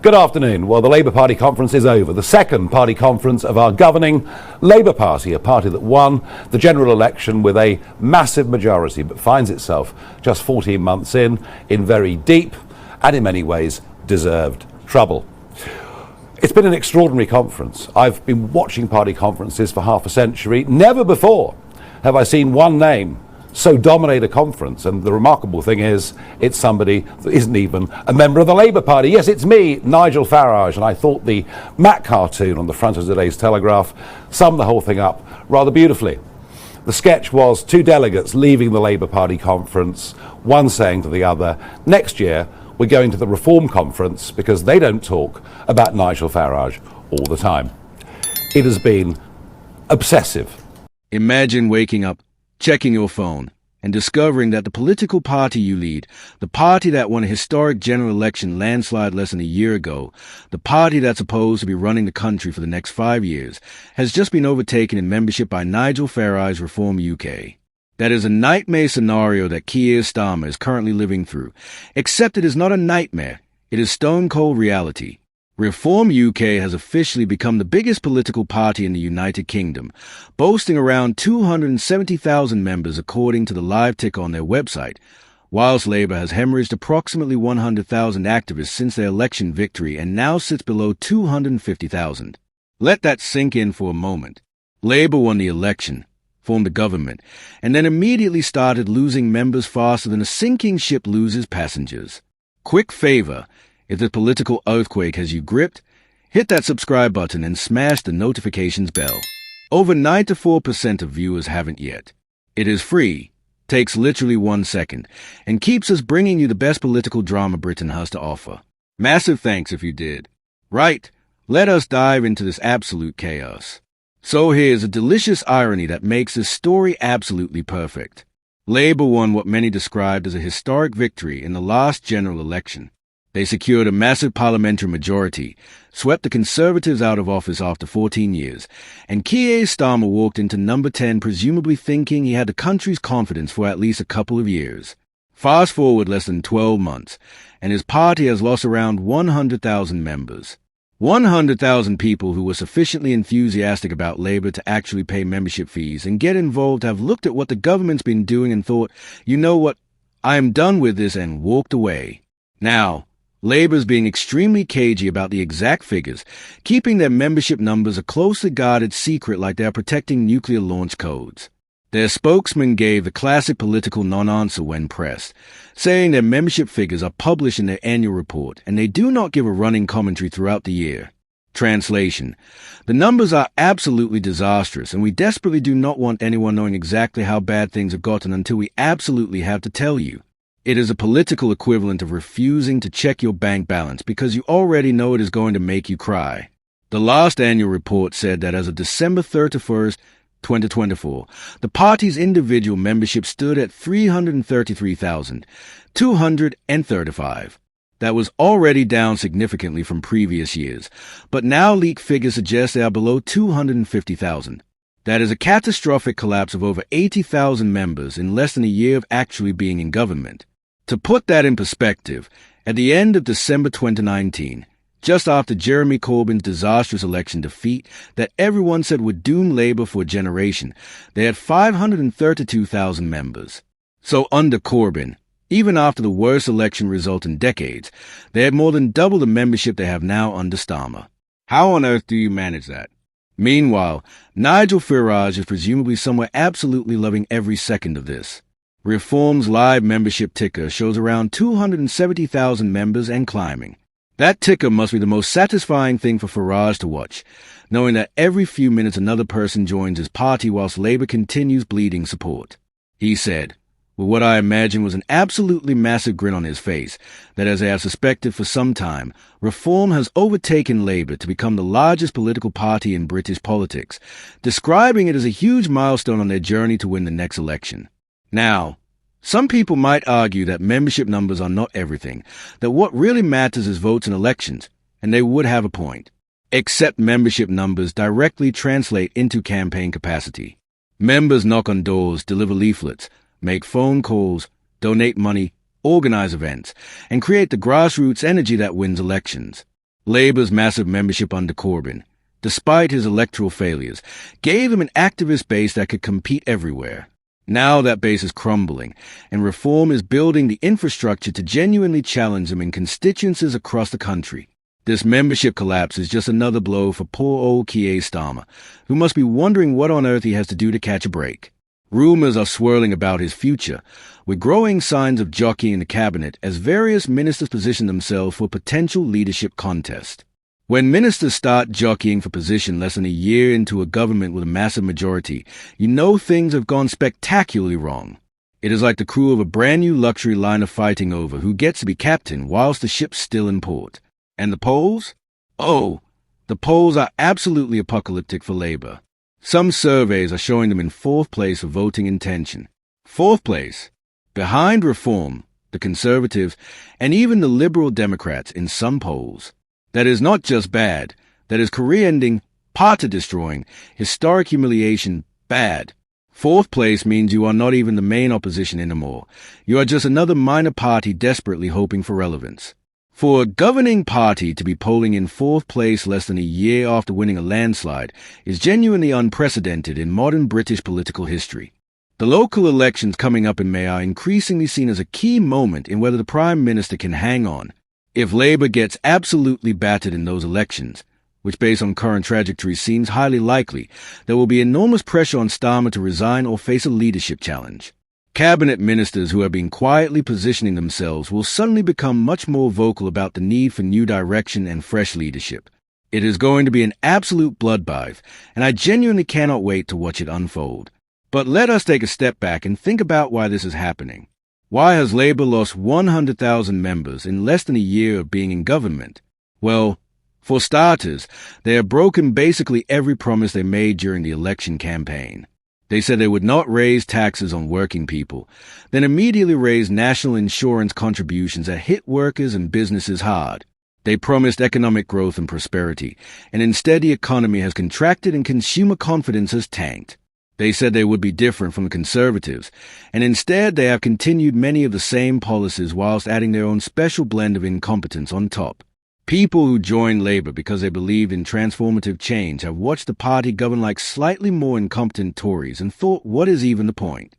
Good afternoon. Well, the Labour Party conference is over. The second party conference of our governing Labour Party, a party that won the general election with a massive majority, but finds itself just 14 months in very deep and in many ways deserved trouble. It's been an extraordinary conference. I've been watching party conferences for half a century. Never before have I seen one name so dominate a conference, and the remarkable thing is it's somebody that isn't even a member of the Labour Party. Yes, it's me, Nigel Farage, and I thought the Mac cartoon on the front of today's Telegraph summed the whole thing up rather beautifully. The sketch was two delegates leaving the Labour Party conference, one saying to the other, next year we're going to the Reform conference because they don't talk about Nigel Farage all the time. It has been obsessive. Imagine waking up, checking your phone, and discovering that the political party you lead, the party that won a historic general election landslide less than a year ago, the party that's supposed to be running the country for the next 5 years, has just been overtaken in membership by Nigel Farage Reform UK. That is a nightmare scenario that Keir Starmer is currently living through, except it is not a nightmare, it is stone-cold reality. Reform UK has officially become the biggest political party in the United Kingdom, boasting around 270,000 members according to the live ticker on their website, whilst Labour has hemorrhaged approximately 100,000 activists since their election victory and now sits below 250,000. Let that sink in for a moment. Labour won the election, formed a government, and then immediately started losing members faster than a sinking ship loses passengers. Quick favour. If the political earthquake has you gripped, hit that subscribe button and smash the notifications bell. Over 94% of viewers haven't yet. It is free, takes literally 1 second, and keeps us bringing you the best political drama Britain has to offer. Massive thanks if you did. Right, let us dive into this absolute chaos. So here's a delicious irony that makes this story absolutely perfect. Labour won what many described as a historic victory in the last general election. They secured a massive parliamentary majority, swept the Conservatives out of office after 14 years, and Keir Starmer walked into number 10 presumably thinking he had the country's confidence for at least a couple of years. Fast forward less than 12 months, and his party has lost around 100,000 members. 100,000 people who were sufficiently enthusiastic about Labour to actually pay membership fees and get involved have looked at what the government's been doing and thought, you know what, I am done with this, and walked away. Now, Labour's being extremely cagey about the exact figures, keeping their membership numbers a closely guarded secret like they're protecting nuclear launch codes. Their spokesman gave the classic political non-answer when pressed, saying their membership figures are published in their annual report and they do not give a running commentary throughout the year. Translation: the numbers are absolutely disastrous and we desperately do not want anyone knowing exactly how bad things have gotten until we absolutely have to tell you. It is a political equivalent of refusing to check your bank balance because you already know it is going to make you cry. The last annual report said that as of December 31st, 2024, the party's individual membership stood at 333,235. That was already down significantly from previous years, but now leaked figures suggest they are below 250,000. That is a catastrophic collapse of over 80,000 members in less than a year of actually being in government. To put that in perspective, at the end of December 2019, just after Jeremy Corbyn's disastrous election defeat that everyone said would doom Labour for a generation, they had 532,000 members. So under Corbyn, even after the worst election result in decades, they had more than double the membership they have now under Starmer. How on earth do you manage that? Meanwhile, Nigel Farage is presumably somewhere absolutely loving every second of this. Reform's live membership ticker shows around 270,000 members and climbing. That ticker must be the most satisfying thing for Farage to watch, knowing that every few minutes another person joins his party whilst Labour continues bleeding support. He said, with what I imagine was an absolutely massive grin on his face, that as I have suspected for some time, Reform has overtaken Labour to become the largest political party in British politics, describing it as a huge milestone on their journey to win the next election. Now, some people might argue that membership numbers are not everything, that what really matters is votes in elections, and they would have a point. Except membership numbers directly translate into campaign capacity. Members knock on doors, deliver leaflets, make phone calls, donate money, organize events, and create the grassroots energy that wins elections. Labour's massive membership under Corbyn, despite his electoral failures, gave him an activist base that could compete everywhere. Now that base is crumbling, and Reform is building the infrastructure to genuinely challenge him in constituencies across the country. This membership collapse is just another blow for poor old Keir Starmer, who must be wondering what on earth he has to do to catch a break. Rumours are swirling about his future, with growing signs of jockeying in the cabinet as various ministers position themselves for potential leadership contest. When ministers start jockeying for position less than a year into a government with a massive majority, you know things have gone spectacularly wrong. It is like the crew of a brand new luxury liner fighting over who gets to be captain whilst the ship's still in port. And the polls? Oh, the polls are absolutely apocalyptic for Labour. Some surveys are showing them in fourth place for voting intention. Fourth place, behind Reform, the Conservatives, and even the Liberal Democrats in some polls. That is not just bad, that is career-ending, party-destroying, historic humiliation bad. Fourth place means you are not even the main opposition anymore. You are just another minor party desperately hoping for relevance. For a governing party to be polling in fourth place less than a year after winning a landslide is genuinely unprecedented in modern British political history. The local elections coming up in May are increasingly seen as a key moment in whether the Prime Minister can hang on. If Labour gets absolutely battered in those elections, which based on current trajectory seems highly likely, there will be enormous pressure on Starmer to resign or face a leadership challenge. Cabinet ministers who have been quietly positioning themselves will suddenly become much more vocal about the need for new direction and fresh leadership. It is going to be an absolute bloodbath, and I genuinely cannot wait to watch it unfold. But let us take a step back and think about why this is happening. Why has Labour lost 100,000 members in less than a year of being in government? Well, for starters, they have broken basically every promise they made during the election campaign. They said they would not raise taxes on working people, then immediately raised national insurance contributions that hit workers and businesses hard. They promised economic growth and prosperity, and instead the economy has contracted and consumer confidence has tanked. They said they would be different from the Conservatives, and instead they have continued many of the same policies whilst adding their own special blend of incompetence on top. People who joined Labour because they believed in transformative change have watched the party govern like slightly more incompetent Tories and thought, what is even the point?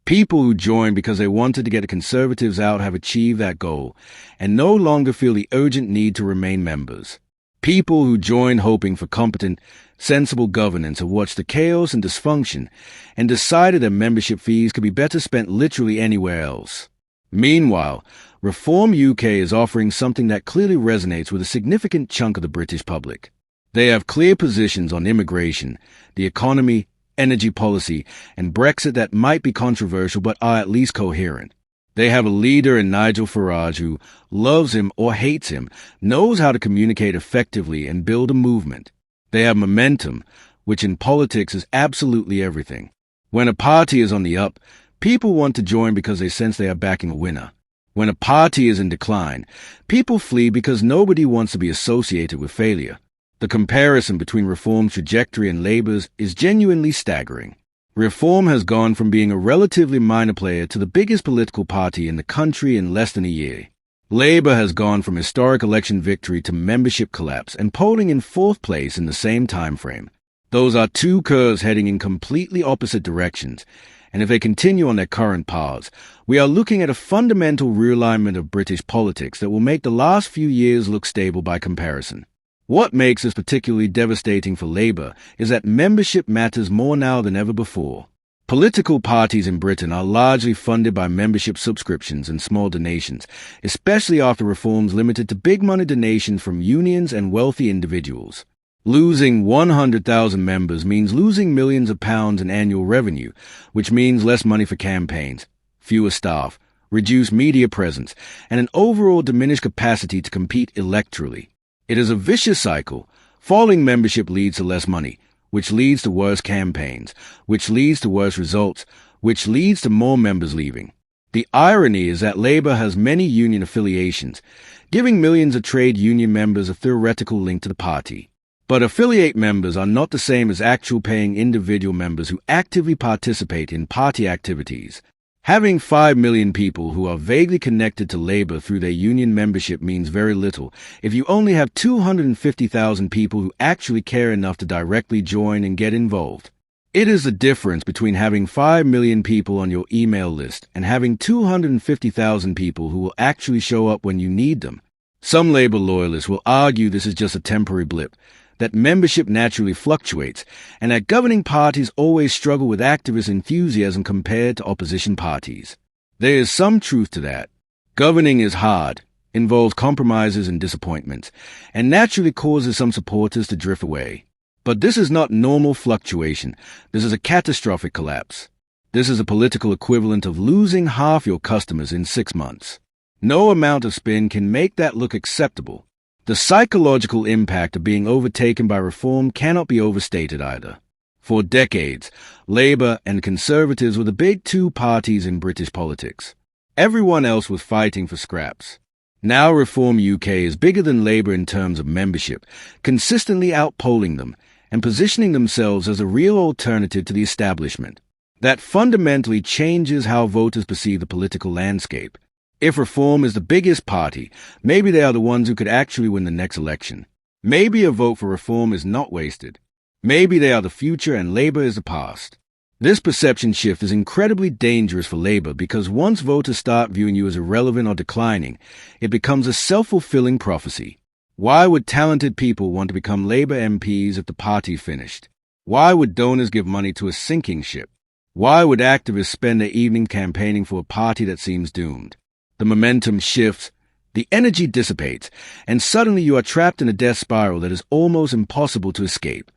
People who joined because they wanted to get the Conservatives out have achieved that goal and no longer feel the urgent need to remain members. People who joined hoping for competent, sensible governance have watched the chaos and dysfunction and decided that membership fees could be better spent literally anywhere else. Meanwhile, Reform UK is offering something that clearly resonates with a significant chunk of the British public. They have clear positions on immigration, the economy, energy policy, and Brexit that might be controversial but are at least coherent. They have a leader in Nigel Farage who loves him or hates him, knows how to communicate effectively and build a movement. They have momentum, which in politics is absolutely everything. When a party is on the up, people want to join because they sense they are backing a winner. When a party is in decline, people flee because nobody wants to be associated with failure. The comparison between Reform's trajectory and Labour's is genuinely staggering. Reform has gone from being a relatively minor player to the biggest political party in the country in less than a year. Labour has gone from historic election victory to membership collapse and polling in fourth place in the same time frame. Those are two curves heading in completely opposite directions, and if they continue on their current paths, we are looking at a fundamental realignment of British politics that will make the last few years look stable by comparison. What makes this particularly devastating for Labour is that membership matters more now than ever before. Political parties in Britain are largely funded by membership subscriptions and small donations, especially after reforms limited to big money donations from unions and wealthy individuals. Losing 100,000 members means losing millions of pounds in annual revenue, which means less money for campaigns, fewer staff, reduced media presence, and an overall diminished capacity to compete electorally. It is a vicious cycle. Falling membership leads to less money, which leads to worse campaigns, which leads to worse results, which leads to more members leaving. The irony is that Labour has many union affiliations, giving millions of trade union members a theoretical link to the party. But affiliate members are not the same as actual paying individual members who actively participate in party activities. Having 5 million people who are vaguely connected to Labour through their union membership means very little if you only have 250,000 people who actually care enough to directly join and get involved. It is the difference between having 5 million people on your email list and having 250,000 people who will actually show up when you need them. Some Labour loyalists will argue this is just a temporary blip, that membership naturally fluctuates, and that governing parties always struggle with activist enthusiasm compared to opposition parties. There is some truth to that. Governing is hard, involves compromises and disappointments, and naturally causes some supporters to drift away. But this is not normal fluctuation. This is a catastrophic collapse. This is a political equivalent of losing half your customers in 6 months. No amount of spin can make that look acceptable. The psychological impact of being overtaken by reform cannot be overstated either. For decades, Labour and Conservatives were the big two parties in British politics. Everyone else was fighting for scraps. Now Reform UK is bigger than Labour in terms of membership, consistently outpolling them and positioning themselves as a real alternative to the establishment. That fundamentally changes how voters perceive the political landscape. If Reform is the biggest party, maybe they are the ones who could actually win the next election. Maybe a vote for Reform is not wasted. Maybe they are the future and Labour is the past. This perception shift is incredibly dangerous for Labour because once voters start viewing you as irrelevant or declining, it becomes a self-fulfilling prophecy. Why would talented people want to become Labour MPs if the party finished? Why would donors give money to a sinking ship? Why would activists spend their evening campaigning for a party that seems doomed? The momentum shifts, the energy dissipates, and suddenly you are trapped in a death spiral that is almost impossible to escape.